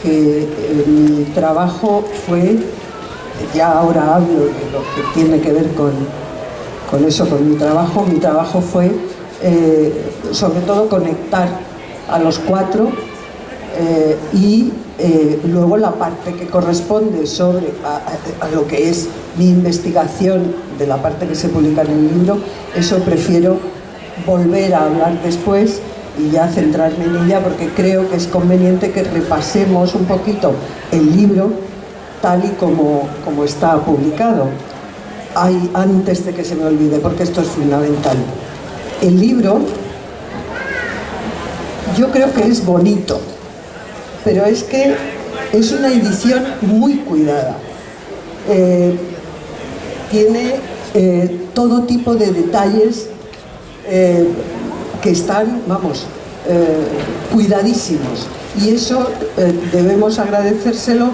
que mi trabajo fue, ya ahora hablo de lo que tiene que ver con eso, con mi trabajo fue sobre todo conectar a los cuatro y luego la parte que corresponde sobre a lo que es mi investigación de la parte que se publica en el libro, eso prefiero volver a hablar después y ya centrarme en ella, porque creo que es conveniente que repasemos un poquito el libro tal y como está publicado. Antes de que se me olvide, porque esto es fundamental, el libro yo creo que es bonito, pero es que es una edición muy cuidada. Tiene todo tipo de detalles que están, vamos, cuidadísimos, y eso debemos agradecérselo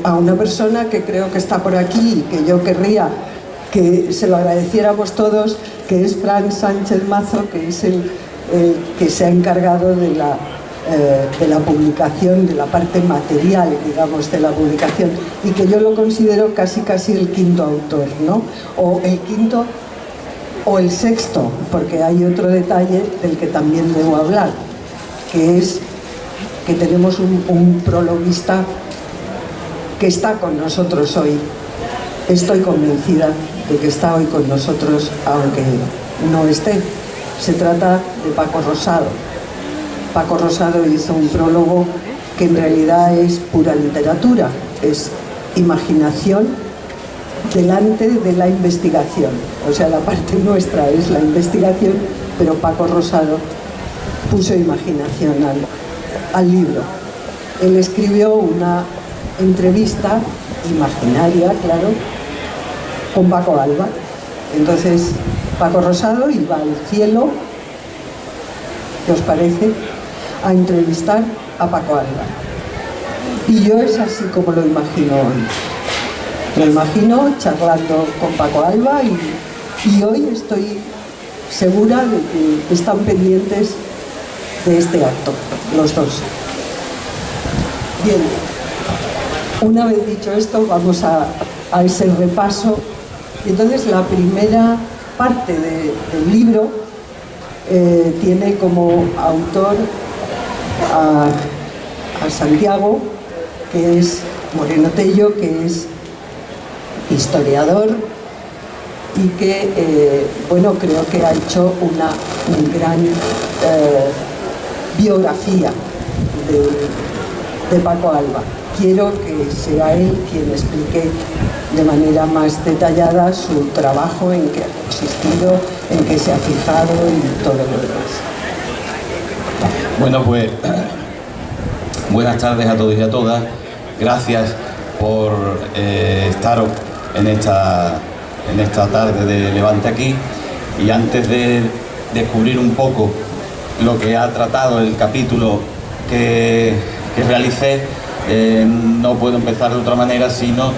a una persona que creo que está por aquí y que yo querría que se lo agradeciéramos todos, que es Fran Sánchez Mazo, que es el que se ha encargado de la publicación, de la parte material, digamos, de la publicación, y que yo lo considero casi el quinto autor, ¿no? O el quinto o el sexto, porque hay otro detalle del que también debo hablar, que es que tenemos un prologuista que está con nosotros hoy. Estoy convencida de que está hoy con nosotros, aunque no esté. Se trata de Paco Rosado. Paco Rosado hizo un prólogo que en realidad es pura literatura, es imaginación delante de la investigación. O sea, la parte nuestra es la investigación, pero Paco Rosado puso imaginación al libro. Él escribió una entrevista imaginaria, claro, con Paco Alba. Entonces Paco Rosado iba al cielo, ¿qué os parece?, a entrevistar a Paco Alba. Y yo es así como lo imagino hoy. Lo imagino charlando con Paco Alba y hoy estoy segura de que están pendientes de este acto, los dos. Bien, una vez dicho esto, vamos a ese repaso. Y entonces la primera parte del libro tiene como autor a Santiago, que es Moreno Tello, que es historiador y que, bueno, creo que ha hecho una gran biografía de Paco Alba. Quiero que sea él quien explique de manera más detallada su trabajo, en qué ha consistido, en qué se ha fijado y todo lo demás. Bueno, pues buenas tardes a todos y a todas. Gracias por estar en esta tarde de Levante Aquí. Y antes de descubrir un poco lo que ha tratado el capítulo que realicé, no puedo empezar de otra manera sino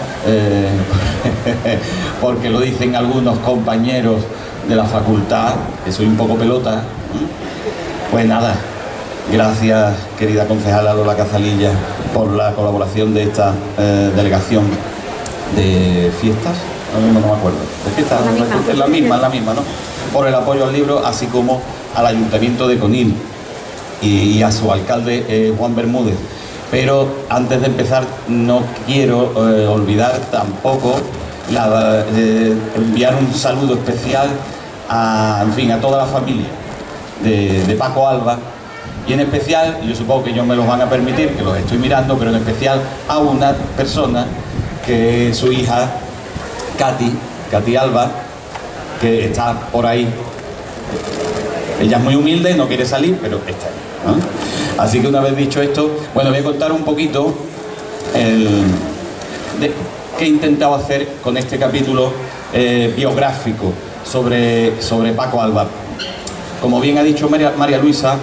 porque lo dicen algunos compañeros de la facultad, que soy un poco pelota. Pues nada, gracias, querida concejala Lola Cazalilla, por la colaboración de esta delegación de fiestas, no me acuerdo, de fiestas, es la misma, ¿no? Por el apoyo al libro, así como al Ayuntamiento de Conil y a su alcalde Juan Bermúdez. Pero antes de empezar no quiero olvidar tampoco enviar un saludo especial a toda la familia de Paco Alba, y en especial, yo supongo que ellos me los van a permitir, que los estoy mirando, pero en especial a una persona que es su hija Katy Alba, que está por ahí. Ella es muy humilde, no quiere salir, pero está ahí, ¿no? Así que una vez dicho esto, bueno, voy a contar un poquito de qué he intentado hacer con este capítulo biográfico sobre Paco Alba. Como bien ha dicho María Luisa,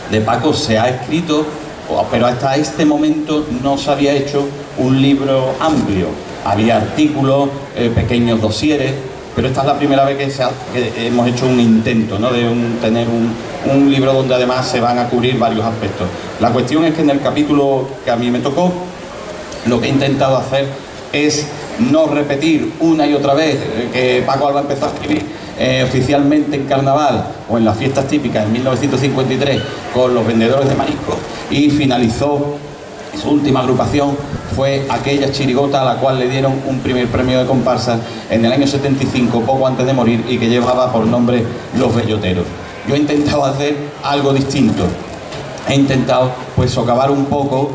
de Paco se ha escrito, pero hasta este momento no se había hecho un libro amplio. Había artículos, pequeños dosieres, pero esta es la primera vez que hemos hecho un intento, ¿no?, de tener un libro donde además se van a cubrir varios aspectos. La cuestión es que en el capítulo que a mí me tocó, lo que he intentado hacer es no repetir una y otra vez que Paco Alba empezó a escribir oficialmente en carnaval o en las fiestas típicas en 1953 con los vendedores de marisco, y finalizó, su última agrupación fue aquella chirigota a la cual le dieron un primer premio de comparsa en el año 75, poco antes de morir, y que llevaba por nombre Los Belloteros. Yo he intentado hacer algo distinto, he intentado pues socavar un poco,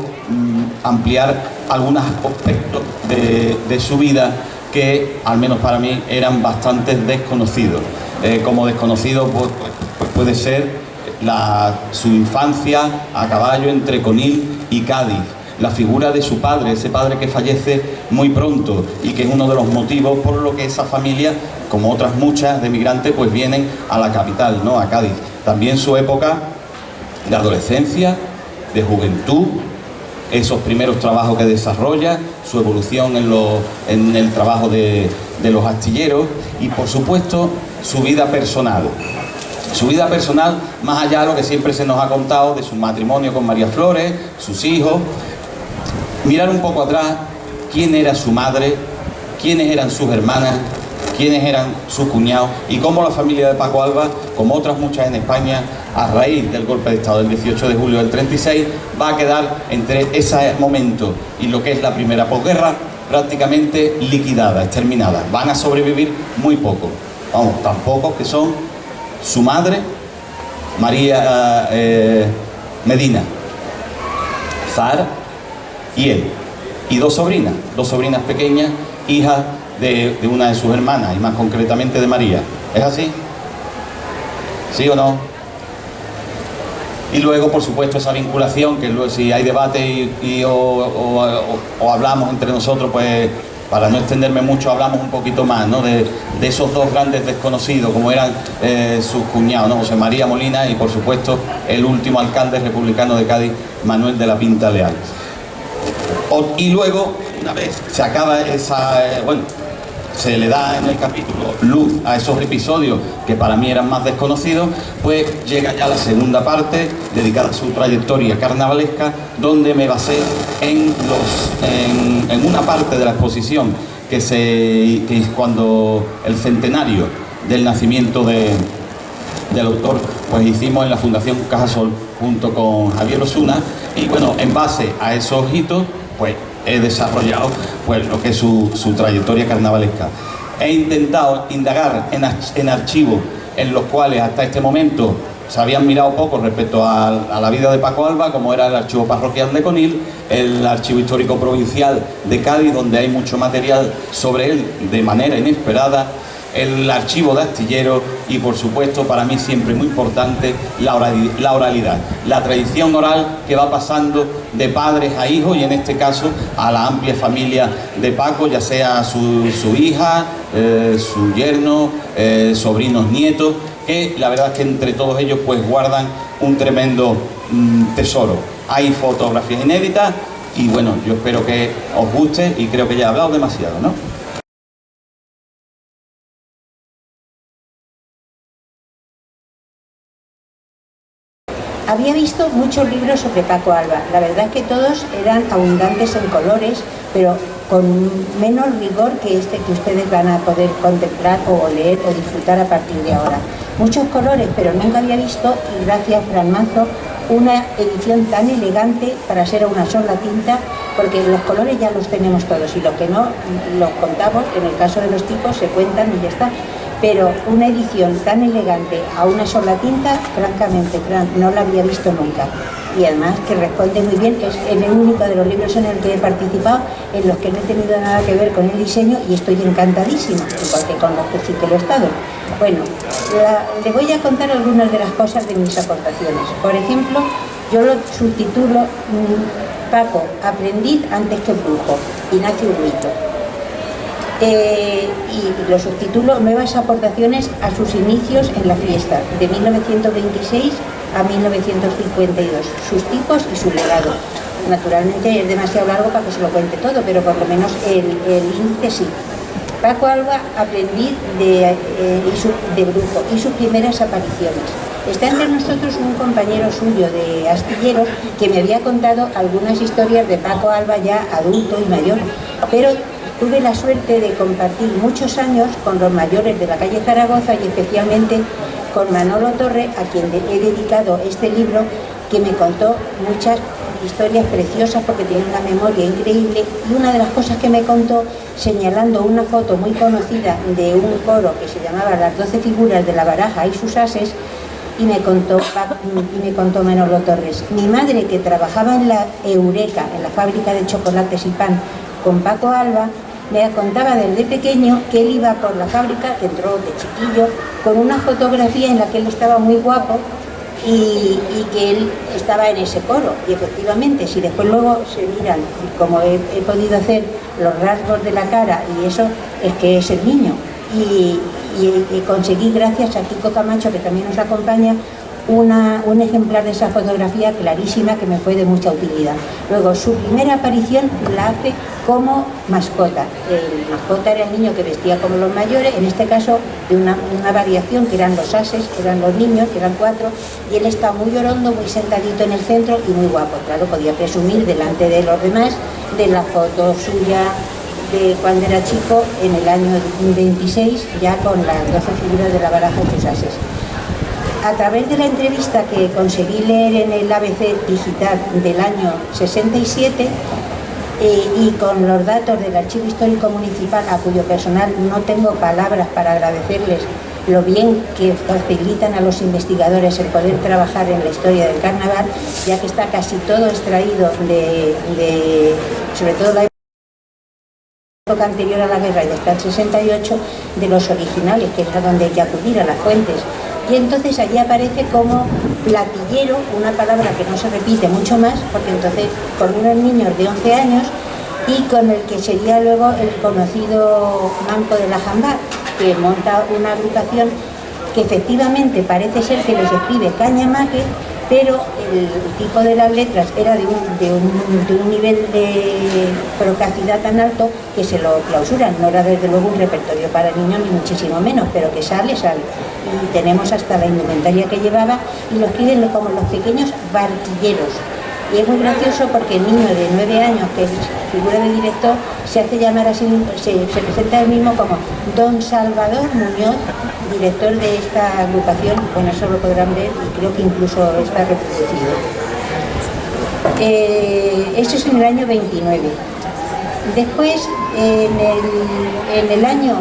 ampliar algunos aspectos de su vida que, al menos para mí, eran bastante desconocidos. Como desconocido pues puede ser su infancia a caballo entre Conil y Cádiz, la figura de su padre, ese padre que fallece muy pronto y que es uno de los motivos por lo que esa familia, como otras muchas de migrantes, pues vienen a la capital, ¿no?, a Cádiz. También su época de adolescencia, de juventud, esos primeros trabajos que desarrolla, su evolución en el trabajo de los astilleros y, por supuesto, su vida personal. Su vida personal, más allá de lo que siempre se nos ha contado de su matrimonio con María Flores, sus hijos. Mirar un poco atrás quién era su madre, quiénes eran sus hermanas, quiénes eran sus cuñados, y cómo la familia de Paco Alba, como otras muchas en España, a raíz del golpe de Estado del 18 de julio del 36, va a quedar entre ese momento y lo que es la primera posguerra prácticamente liquidada, exterminada. Van a sobrevivir muy poco, vamos, tan pocos que son su madre, María Medina, Zahara y él, y dos sobrinas pequeñas, hijas de una de sus hermanas, y más concretamente de María. ¿Es así? ¿Sí o no? Y luego, por supuesto, esa vinculación, que luego, si hay debate o hablamos entre nosotros, pues para no extenderme mucho, hablamos un poquito más, ¿no?, de esos dos grandes desconocidos, como eran sus cuñados, ¿no?, José María Molina y, por supuesto, el último alcalde republicano de Cádiz, Manuel de la Pinta Leal. Y luego, una vez se acaba esa... se le da en el capítulo luz a esos episodios que para mí eran más desconocidos, pues llega ya la segunda parte dedicada a su trayectoria carnavalesca, donde me basé en una parte de la exposición que es cuando el centenario del nacimiento del autor, pues hicimos en la Fundación Cajasol junto con Javier Osuna, y bueno, en base a esos hitos, pues he desarrollado pues lo que es su trayectoria carnavalesca. He intentado indagar en archivos en los cuales hasta este momento se habían mirado poco respecto a la vida de Paco Alba, como era el archivo parroquial de Conil, el archivo histórico provincial de Cádiz, donde hay mucho material sobre él de manera inesperada, el archivo de astilleros y, por supuesto, para mí siempre muy importante, la oralidad, la tradición oral que va pasando de padres a hijos, y en este caso a la amplia familia de Paco, ya sea su hija, su yerno, sobrinos, nietos, que la verdad es que entre todos ellos pues guardan un tremendo tesoro. Hay fotografías inéditas y bueno, yo espero que os guste, y creo que ya he hablado demasiado, ¿no? Había visto muchos libros sobre Paco Alba. La verdad es que todos eran abundantes en colores, pero con menos rigor que este que ustedes van a poder contemplar o leer o disfrutar a partir de ahora. Muchos colores, pero nunca había visto, y gracias Fran Manzo, una edición tan elegante para ser a una sola tinta, porque los colores ya los tenemos todos y lo que no los contamos, en el caso de los tipos se cuentan y ya está. Pero una edición tan elegante a una sola tinta, francamente, no la había visto nunca. Y además que responde muy bien, es el único de los libros en el que he participado, en los que no he tenido nada que ver con el diseño, y estoy encantadísima, porque con los que sí que lo he estado. Bueno, le voy a contar algunas de las cosas de mis aportaciones. Por ejemplo, yo lo subtitulo Paco, aprendiz antes que brujo, Ignacio Urruito. Y lo subtitulo Nuevas aportaciones a sus inicios en la fiesta, de 1926 a 1952, sus tipos y su legado. Naturalmente es demasiado largo para que se lo cuente todo, pero por lo menos el índice sí. Paco Alba, aprendiz de brujo, y sus primeras apariciones. Está entre nosotros un compañero suyo de Astilleros que me había contado algunas historias de Paco Alba ya adulto y mayor, pero tuve la suerte de compartir muchos años con los mayores de la calle Zaragoza y especialmente con Manolo Torre, a quien he dedicado este libro, que me contó muchas historias preciosas porque tiene una memoria increíble, y una de las cosas que me contó, señalando una foto muy conocida de un coro que se llamaba Las 12 figuras de la baraja y sus ases, y me contó Manolo Torres: mi madre, que trabajaba en la Eureka, en la fábrica de chocolates y pan con Paco Alba, me contaba desde pequeño que él iba por la fábrica, que entró de chiquillo, con una fotografía en la que él estaba muy guapo y que él estaba en ese coro. Y efectivamente, si después luego se miran, como he podido hacer, los rasgos de la cara, y eso es que es el niño. Y conseguí, gracias a Kiko Camacho, que también nos acompaña, un ejemplar de esa fotografía clarísima que me fue de mucha utilidad. Luego, su primera aparición la hace como mascota. El mascota era el niño que vestía como los mayores, en este caso de una variación que eran los ases, que eran los niños, que eran 4, y él está muy orondo, muy sentadito en el centro y muy guapo. Claro, podía presumir delante de los demás de la foto suya de cuando era chico, en el año 26, ya con las 12 figuras de la baraja y sus ases. A través de la entrevista que conseguí leer en el ABC digital del año 67 y con los datos del Archivo Histórico Municipal, a cuyo personal no tengo palabras para agradecerles lo bien que facilitan a los investigadores el poder trabajar en la historia del carnaval, ya que está casi todo extraído sobre todo la época anterior a la guerra y hasta el 68, de los originales, que es a donde hay que acudir, a las fuentes. Y entonces allí aparece como platillero, una palabra que no se repite mucho más, porque entonces con unos niños de 11 años y con el que sería luego el conocido Manco de la Jambá, que monta una agrupación que efectivamente parece ser que les escribe Cañamaque, pero el tipo de las letras era de un nivel de procacidad tan alto que se lo clausuran. No era desde luego un repertorio para niños ni muchísimo menos, pero que sale. Y tenemos hasta la indumentaria que llevaba, y lo escriben como los pequeños barquilleros. Y es muy gracioso porque el niño de 9 años, que es figura de director, se hace llamar así, se presenta él mismo como Don Salvador Muñoz, director de esta agrupación. Bueno, eso lo podrán ver y creo que incluso está reproducido. Eso es en el año 29. Después, en el año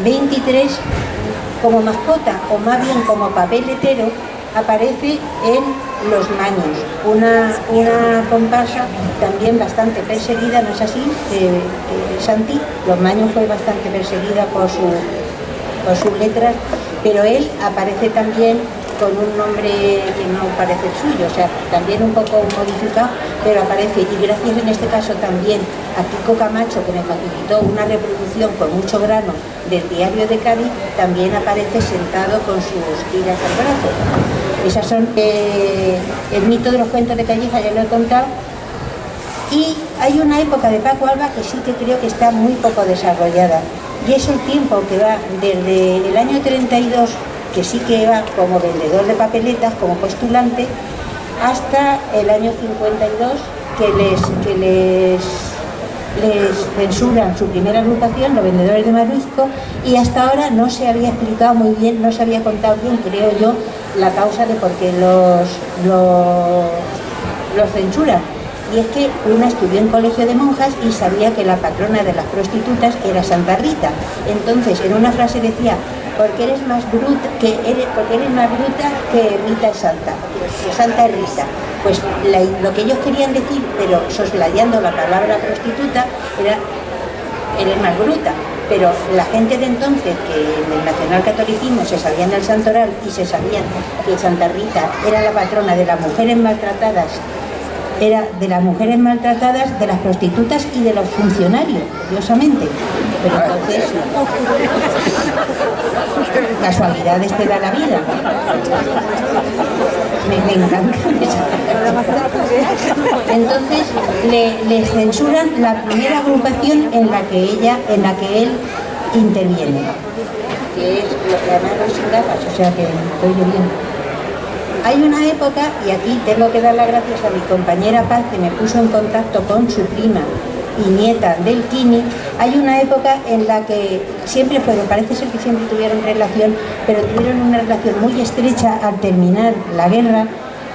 23, como mascota, o más bien como papeletero, aparece en Los Maños, una comparsa también bastante perseguida, ¿no es así, Santi? Los Maños fue bastante perseguida por sus letras, pero él aparece también con un nombre que no parece el suyo, o sea, también un poco modificado, pero aparece, y gracias en este caso también a Kiko Camacho, que me facilitó una reproducción con mucho grano del Diario de Cádiz, también aparece sentado con sus tiras al brazo. Esas son el mito de los cuentos de Calleja, ya lo he contado. Y hay una época de Paco Alba que sí que creo que está muy poco desarrollada, y es el tiempo que va desde el año 32, que sí que va como vendedor de papeletas, como postulante, hasta el año 52, que les censuran su primera agrupación, los vendedores de marisco, y hasta ahora no se había explicado muy bien, no se había contado bien, creo yo, la causa de por qué los censuran. Y es que una estudió en colegio de monjas y sabía que la patrona de las prostitutas era Santa Rita. Entonces, en una frase decía: porque eres más bruta que Rita es Santa, que Santa es Rita. Pues lo que ellos querían decir, pero soslayando la palabra prostituta, era: eres más bruta. Pero la gente de entonces, que en el nacionalcatolicismo se sabían del santoral y se sabían que Santa Rita era la patrona de las mujeres maltratadas, de las prostitutas y de los funcionarios, curiosamente. Pero entonces, casualidades te da la vida. Me encanta. Entonces les censuran la primera agrupación en la que él interviene, que es lo que además no sin gafas, o sea que estoy yo bien. Hay una época, y aquí tengo que dar las gracias a mi compañera Paz, que me puso en contacto con su prima y nieta del Kini. Hay una época en la que siempre fueron, parece ser que siempre tuvieron relación, pero tuvieron una relación muy estrecha al terminar la guerra,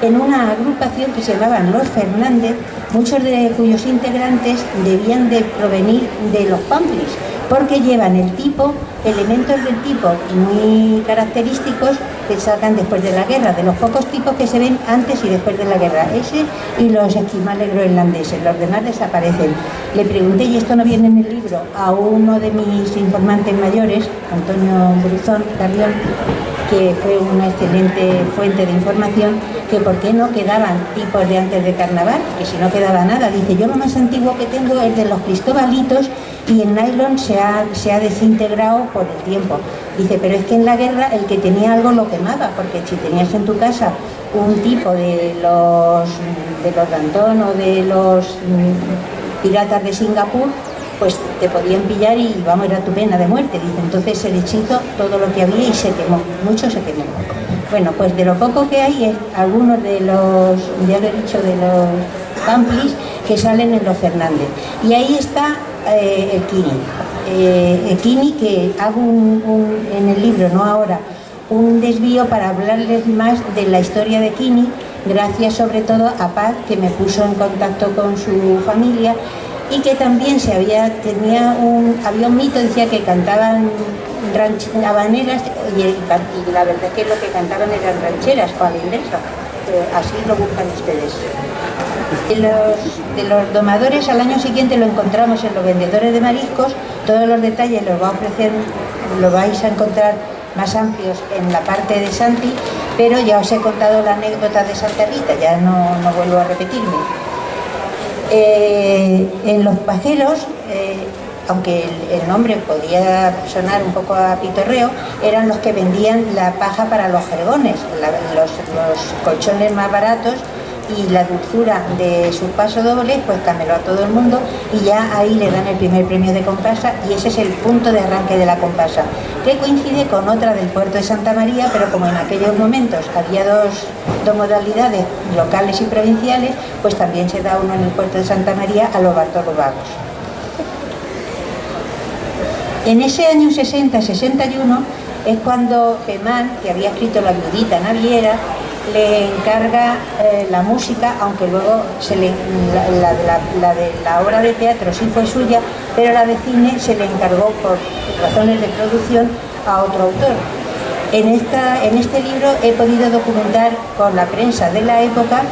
en una agrupación que se llamaban Los Fernández, muchos de cuyos integrantes debían de provenir de los Pamplis, porque llevan elementos del tipo muy característicos que sacan después de la guerra, de los pocos tipos que se ven antes y después de la guerra, ese y los esquimales groenlandeses, los demás desaparecen. Le pregunté, y esto no viene en el libro, a uno de mis informantes mayores, Antonio Bruzón Carrión, que fue una excelente fuente de información, que por qué no quedaban tipos de antes de carnaval, que si no quedaba nada. Dice, yo lo más antiguo que tengo es de los cristobalitos y el nylon se ha desintegrado por el tiempo. Dice, pero es que en la guerra el que tenía algo lo quemaba, porque si tenías en tu casa un tipo de los Danton o de los piratas de Singapur, pues te podían pillar y vamos, era tu pena de muerte. Dice, entonces se deshizo todo lo que había y se quemó, mucho se quemó. Bueno, pues de lo poco que hay es algunos de los, ya lo he dicho, de los Pamplis que salen en Los Fernández. Y ahí está el Kini. El Kini, que hago en el libro, no ahora, un desvío para hablarles más de la historia de Kini, gracias sobre todo a Paz, que me puso en contacto con su familia, y que también había un mito, decía que cantaban habaneras y la verdad es que lo que cantaban eran rancheras o alindesas, así lo buscan ustedes. De los domadores al año siguiente lo encontramos en Los Vendedores de Mariscos. Todos los detalles los va a ofrecer, lo vais a encontrar más amplios en la parte de Santi, pero ya os he contado la anécdota de Santa Rita, ya no vuelvo a repetirme. En Los Pajeros, aunque el nombre podía sonar un poco a pitorreo, eran los que vendían la paja para los jergones, los colchones más baratos, y la dulzura de sus pasodobles pues cameló a todo el mundo, y ya ahí le dan el primer premio de comparsa, y ese es el punto de arranque de la comparsa, que coincide con otra del puerto de Santa María, pero como en aquellos momentos había dos modalidades, locales y provinciales, pues también se da uno en el puerto de Santa María a los Bartolos Vagos. En ese año 60-61 es cuando Pemán, que había escrito La Viudita Naviera, le encarga la música, aunque luego la de la obra de teatro sí fue suya, pero la de cine se le encargó por razones de producción a otro autor. En este libro he podido documentar con la prensa de la época,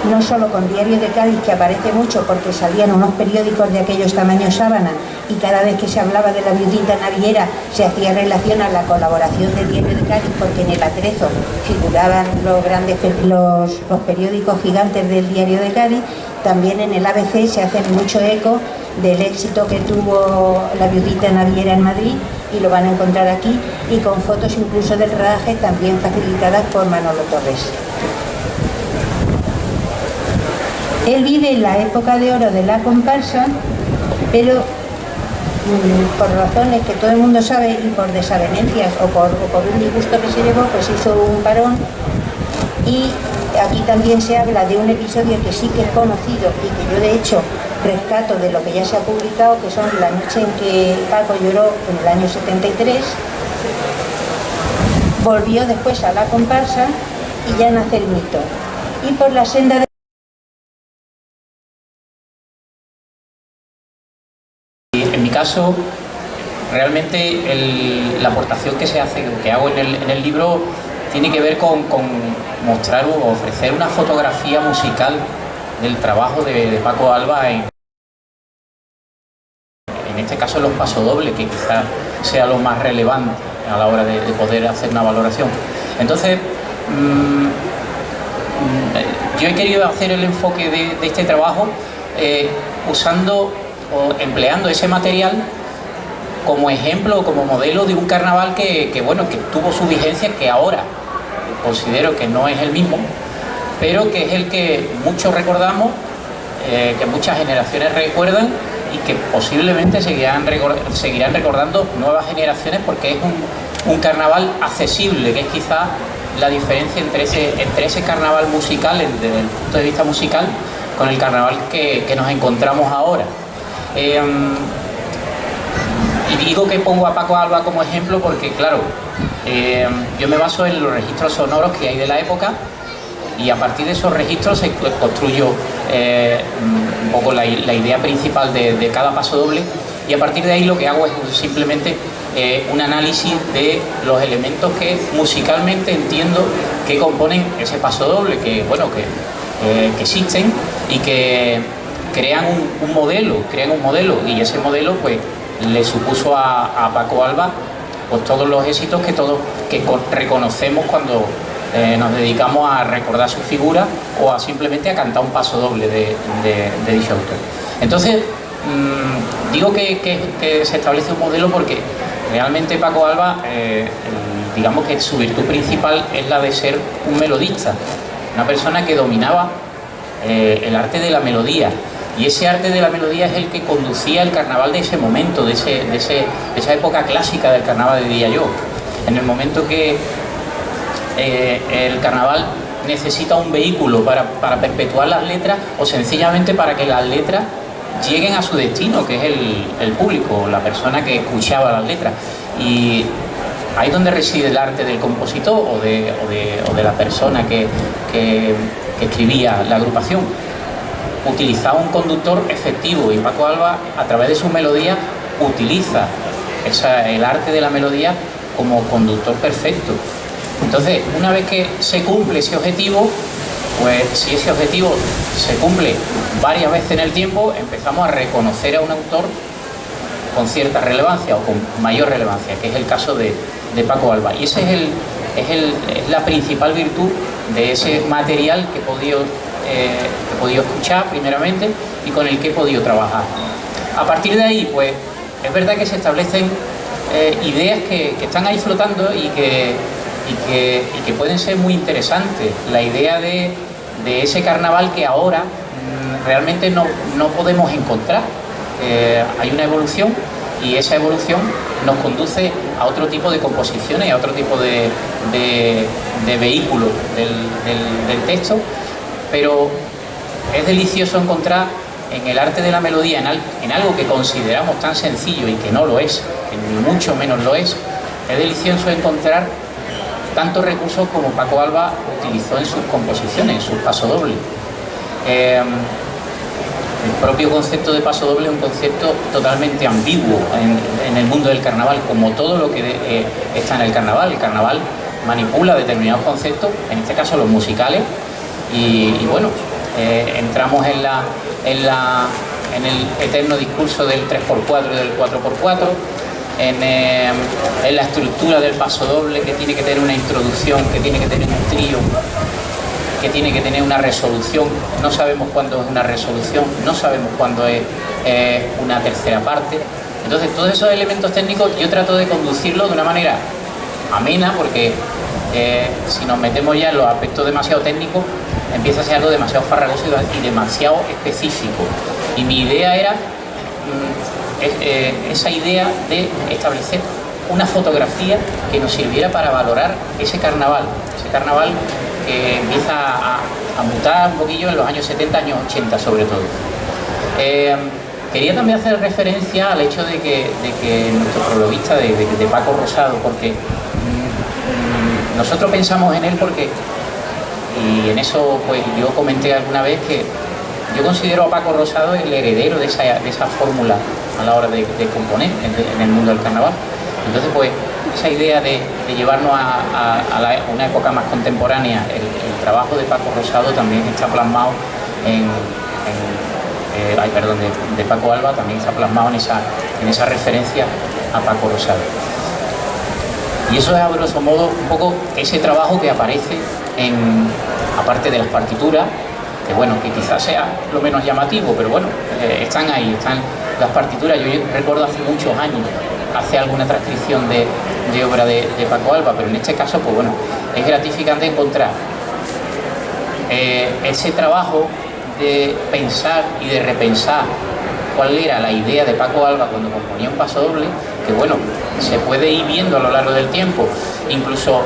no solo con Diario de Cádiz, que aparece mucho porque salían unos periódicos de aquellos tamaños sábana, y cada vez que se hablaba de La Viudita Naviera se hacía relación a la colaboración de Diario de Cádiz, porque en el atrezo figuraban los periódicos gigantes del Diario de Cádiz. También en el ABC se hace mucho eco del éxito que tuvo La Viudita Naviera en Madrid, y lo van a encontrar aquí, y con fotos incluso del rodaje también facilitadas por Manolo Torres. Él vive en la época de oro de la comparsa, pero por razones que todo el mundo sabe y por desavenencias o por un disgusto que se llevó, pues hizo un parón. Y aquí también se habla de un episodio que sí que es conocido y que yo de hecho rescato de lo que ya se ha publicado, que son la noche en que Paco lloró en el año 73, volvió después a la comparsa y ya nace el mito. Y por la senda de En mi caso, realmente la aportación que se hace, que hago en el libro, tiene que ver con mostrar o ofrecer una fotografía musical del trabajo de Paco Alba en este caso los pasodobles, que quizás sea lo más relevante a la hora de poder hacer una valoración. Entonces, yo he querido hacer el enfoque de este trabajo usando o empleando ese material como ejemplo, como modelo de un carnaval que tuvo su vigencia, que ahora considero que no es el mismo, pero que es el que muchos recordamos, que muchas generaciones recuerdan y que posiblemente seguirán recordando nuevas generaciones, porque es un carnaval accesible, que es quizás la diferencia entre ese carnaval musical, desde el punto de vista musical, con el carnaval que nos encontramos ahora. Y digo que pongo a Paco Alba como ejemplo porque, claro, yo me baso en los registros sonoros que hay de la época, y a partir de esos registros se construyo un poco la idea principal de cada paso doble, y a partir de ahí lo que hago es simplemente un análisis de los elementos que musicalmente entiendo que componen ese paso doble, que existen y que crean un modelo, y ese modelo pues le supuso a Paco Alba pues todos los éxitos que reconocemos cuando nos dedicamos a recordar su figura o a simplemente a cantar un paso doble de dicho autor. Entonces, digo que se establece un modelo porque realmente Paco Alba, digamos que su virtud principal es la de ser un melodista, una persona que dominaba el arte de la melodía, y ese arte de la melodía es el que conducía el carnaval de ese momento, de esa época clásica del carnaval de Dialló. En el momento que el carnaval necesita un vehículo para perpetuar las letras, o sencillamente para que las letras lleguen a su destino, que es el público, la persona que escuchaba las letras. Y ahí es donde reside el arte del compositor o de la persona que escribía la agrupación. Utilizaba un conductor efectivo, y Paco Alba, a través de su melodía, utiliza el arte de la melodía como conductor perfecto. Entonces, una vez que se cumple ese objetivo, pues si ese objetivo se cumple varias veces en el tiempo, empezamos a reconocer a un autor con cierta relevancia o con mayor relevancia, que es el caso de Paco Alba. Y esa es la principal virtud de ese material que he podido escuchar primeramente y con el que he podido trabajar. A partir de ahí, pues es verdad que se establecen ideas que están ahí flotando y que pueden ser muy interesantes. La idea de ese carnaval que ahora realmente no podemos encontrar. Hay una evolución, y esa evolución nos conduce a otro tipo de composiciones y a otro tipo de vehículos del texto, pero es delicioso encontrar en el arte de la melodía, en algo que consideramos tan sencillo y que no lo es, que ni mucho menos lo es delicioso encontrar tantos recursos como Paco Alba utilizó en sus composiciones, en sus pasodobles. El propio concepto de pasodoble es un concepto totalmente ambiguo en el mundo del carnaval, como todo lo que está en el carnaval. El carnaval manipula determinados conceptos, en este caso los musicales, y bueno, entramos en el eterno discurso del 3x4 y del 4x4, en la estructura del pasodoble, que tiene que tener una introducción, que tiene que tener un trío, que tiene que tener una resolución. No sabemos cuándo es una resolución, no sabemos cuándo es una tercera parte. Entonces, todos esos elementos técnicos yo trato de conducirlos de una manera amena, porque si nos metemos ya en los aspectos demasiado técnicos, empieza a ser algo demasiado farragoso y demasiado específico. Y mi idea era esa idea de establecer una fotografía que nos sirviera para valorar ese carnaval que empieza a mutar un poquillo en los años 70, años 80 sobre todo. Quería también hacer referencia al hecho de que nuestro prologuista, de Paco Rosado, porque nosotros pensamos en él porque, y en eso pues yo comenté alguna vez que yo considero a Paco Rosado el heredero de esa fórmula a la hora de componer en el mundo del carnaval. Entonces, pues, esa idea de llevarnos a una época más contemporánea, el trabajo de Paco Rosado también está plasmado de Paco Alba también está plasmado en esa referencia a Paco Rosado. Y eso es, a grosso modo, un poco ese trabajo que aparece aparte de las partituras, que bueno, que quizás sea lo menos llamativo, pero bueno, están ahí, están las partituras. Yo recuerdo hace muchos años alguna transcripción de obra de Paco Alba, pero en este caso, pues bueno, es gratificante encontrar ese trabajo de pensar y de repensar cuál era la idea de Paco Alba cuando componía un pasodoble, que bueno, se puede ir viendo a lo largo del tiempo. Incluso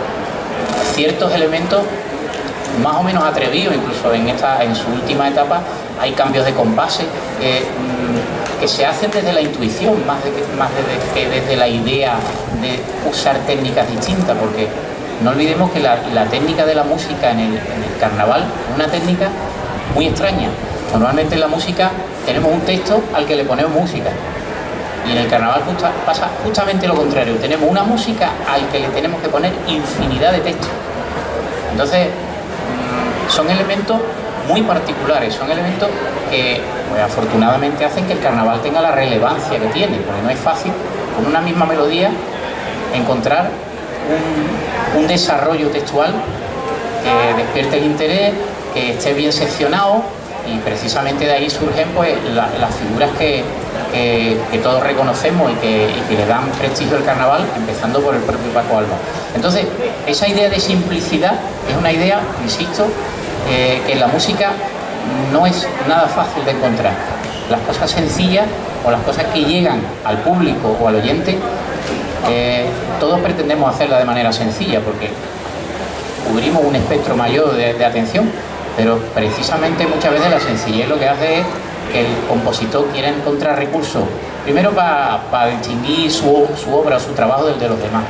ciertos elementos más o menos atrevidos, incluso en su última etapa hay cambios de compases que se hacen desde la intuición, más que desde la idea de usar técnicas distintas, porque no olvidemos que la técnica de la música en el carnaval es una técnica muy extraña. Normalmente en la música tenemos un texto al que le ponemos música, y en el carnaval pasa justamente lo contrario, tenemos una música al que le tenemos que poner infinidad de textos. Entonces son elementos muy particulares, son elementos que pues, afortunadamente hacen que el carnaval tenga la relevancia que tiene, porque no es fácil con una misma melodía encontrar un desarrollo textual que despierte el interés, que esté bien seccionado, y precisamente de ahí surgen pues las figuras que todos reconocemos y que le dan prestigio al carnaval, empezando por el propio Paco Alba. Entonces, esa idea de simplicidad es una idea, insisto, que en la música no es nada fácil de encontrar. Las cosas sencillas o las cosas que llegan al público o al oyente, todos pretendemos hacerla de manera sencilla porque cubrimos un espectro mayor de atención, pero precisamente muchas veces la sencillez lo que hace es que el compositor quiera encontrar recursos, primero para distinguir su obra o su trabajo del de los demás.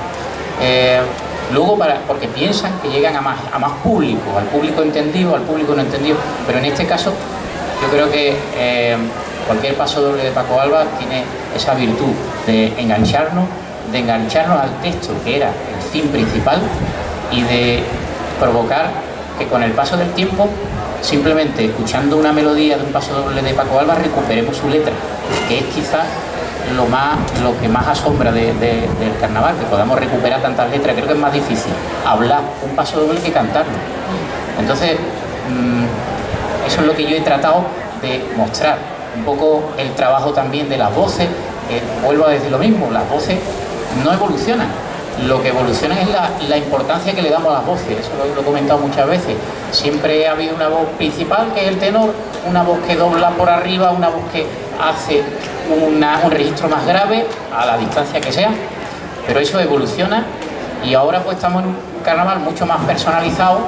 Luego porque piensan que llegan a más público, al público entendido, al público no entendido, pero en este caso yo creo que cualquier paso doble de Paco Alba tiene esa virtud de engancharnos al texto, que era el fin principal, y de provocar que con el paso del tiempo, simplemente escuchando una melodía de un paso doble de Paco Alba, recuperemos su letra, que es quizás lo que más asombra del carnaval, que podamos recuperar tantas letras. Creo que es más difícil hablar un paso doble que cantarlo. Entonces, eso es lo que yo he tratado de mostrar, un poco el trabajo también de las voces. Vuelvo a decir lo mismo, las voces no evolucionan, lo que evoluciona es la importancia que le damos a las voces. Eso lo he comentado muchas veces. Siempre ha habido una voz principal, que es el tenor, una voz que dobla por arriba, una voz que hace un registro más grave a la distancia que sea, pero eso evoluciona, y ahora pues estamos en un carnaval mucho más personalizado,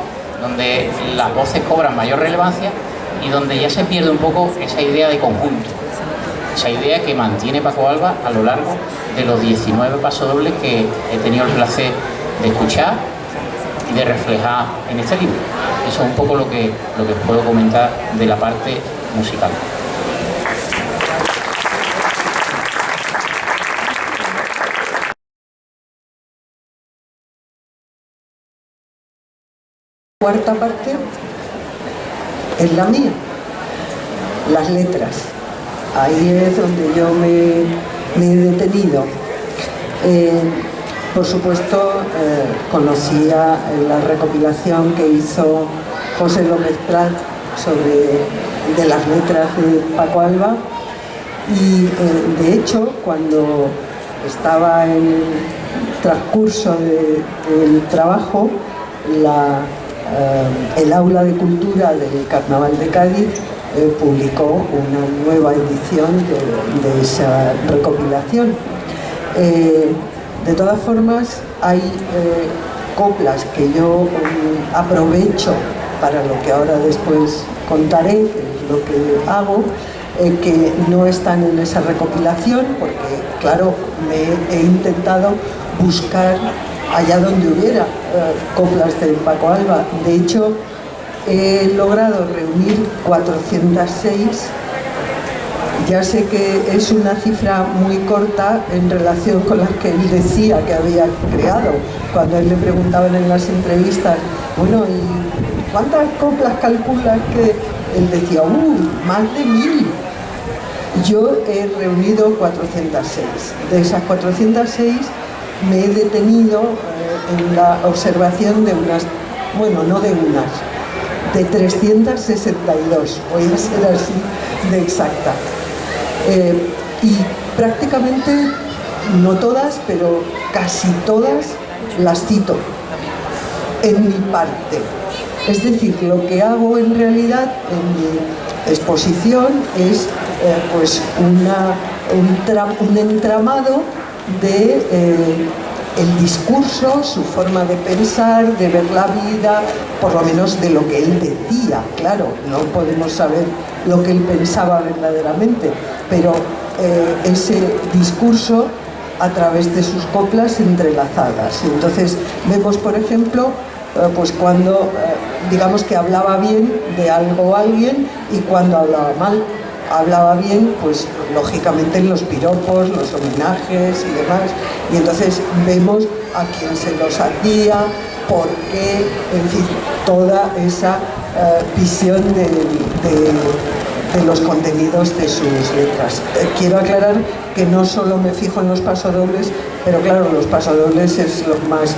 donde las voces cobran mayor relevancia y donde ya se pierde un poco esa idea de conjunto, esa idea que mantiene Paco Alba a lo largo de los 19 pasodobles que he tenido el placer de escuchar y de reflejar en este libro. Eso es un poco lo que puedo comentar de la parte musical. Cuarta parte es la mía, las letras. Ahí es donde yo me he detenido. Por supuesto, conocía la recopilación que hizo José López Prat de las letras de Paco Alba, y de hecho, cuando estaba en el transcurso del trabajo, el Aula de Cultura del Carnaval de Cádiz publicó una nueva edición de esa recopilación. De todas formas, hay coplas que yo aprovecho para lo que ahora después contaré, que es lo que hago, que no están en esa recopilación, porque, claro, me he intentado buscar allá donde hubiera coplas de Paco Alba. De hecho, he logrado reunir 406. Ya sé que es una cifra muy corta en relación con las que él decía que había creado. Cuando a él le preguntaban en las entrevistas, bueno, ¿y cuántas coplas calculas que...? Él decía, más de 1000. Yo he reunido 406. De esas 406 me he detenido en la observación de unas, bueno, no de unas, de 362, voy a ser así de exacta. Y prácticamente, no todas, pero casi todas las cito en mi parte. Es decir, lo que hago en realidad en mi exposición es pues un entramado de el discurso, su forma de pensar, de ver la vida, por lo menos de lo que él decía. Claro, no podemos saber lo que él pensaba verdaderamente, pero ese discurso a través de sus coplas entrelazadas. Y entonces vemos, por ejemplo, pues cuando, digamos que hablaba bien de algo o alguien y cuando hablaba mal. Hablaba bien, pues lógicamente en los piropos, los homenajes y demás, y entonces vemos a quién se los hacía, por qué, en fin, toda esa visión de los contenidos de sus letras. Quiero aclarar que no solo me fijo en los pasodobles, pero claro, los pasodobles es lo más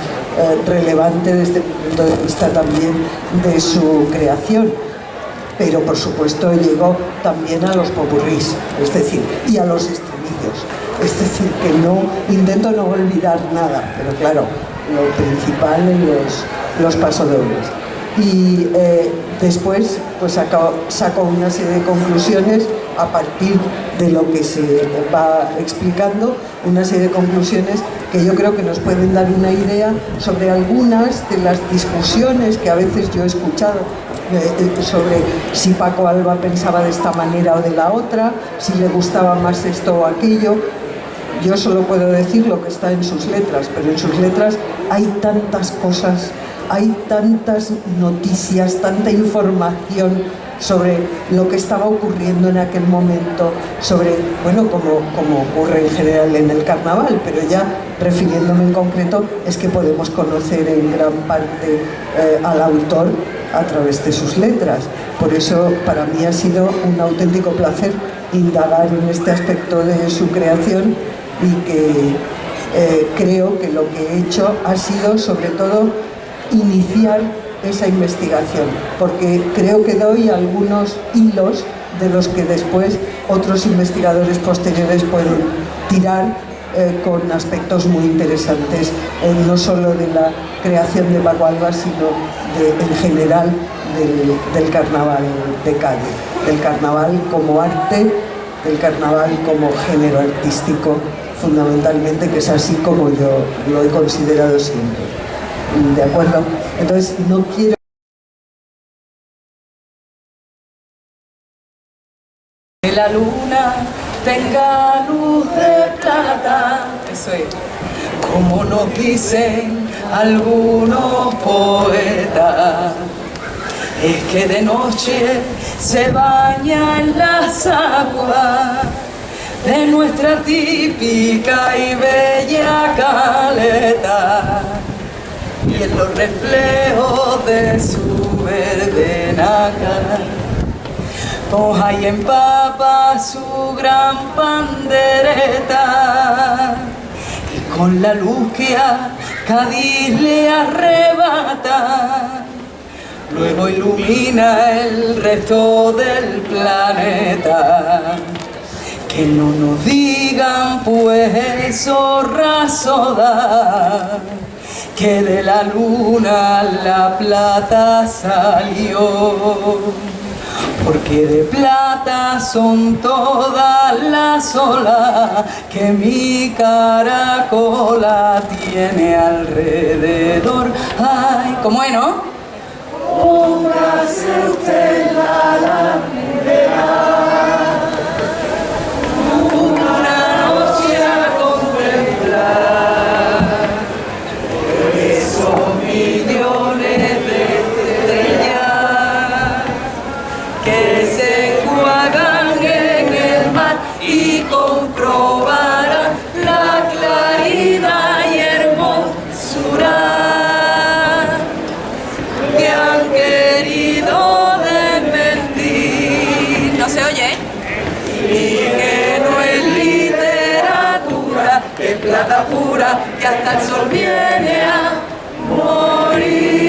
relevante desde el punto de vista también de su creación. Pero por supuesto llegó también a los popurrís, es decir, y a los estribillos. Es decir, que no intento no olvidar nada, pero claro, lo principal en los pasodobles. Y después pues saco una serie de conclusiones a partir de lo que se va explicando, una serie de conclusiones que yo creo que nos pueden dar una idea sobre algunas de las discusiones que a veces yo he escuchado sobre si Paco Alba pensaba de esta manera o de la otra, si le gustaba más esto o aquello. Yo solo puedo decir lo que está en sus letras, pero en sus letras hay tantas cosas, hay tantas noticias, tanta información sobre lo que estaba ocurriendo en aquel momento, sobre, bueno, como ocurre en general en el carnaval, pero ya refiriéndome en concreto, es que podemos conocer en gran parte al autor a través de sus letras. Por eso para mí ha sido un auténtico placer indagar en este aspecto de su creación y que creo que lo que he hecho ha sido sobre todo iniciar esa investigación, porque creo que doy algunos hilos de los que después otros investigadores posteriores pueden tirar con aspectos muy interesantes, no solo de la creación de Paco Alba, sino en general del carnaval de Cádiz, del carnaval como arte, del carnaval como género artístico, fundamentalmente, que es así como yo lo he considerado siempre. ¿De acuerdo? Entonces, no quiero... Que la luna tenga luz de plata, eso es, como nos dicen algunos poetas, es que de noche se baña en las aguas de nuestra típica y bella caleta, y en los reflejos de su verde nácar moja y empapa su gran pandereta, y con la luz que a Cádiz le arrebata, luego ilumina el resto del planeta. Que no nos digan pues eso rasoda, que de la luna la plata salió, porque de plata son todas las olas que mi caracola tiene alrededor. Ay, ¿cómo es, no? Póngase usted la lamparilla una noche a contemplar esos millones de estrellas que se enjuagan en el mar y comprobarán la claridad y hermosura que han querido desmentir. No se oye, y que no es literatura, que es plata pura, que hasta el sol viene a morir.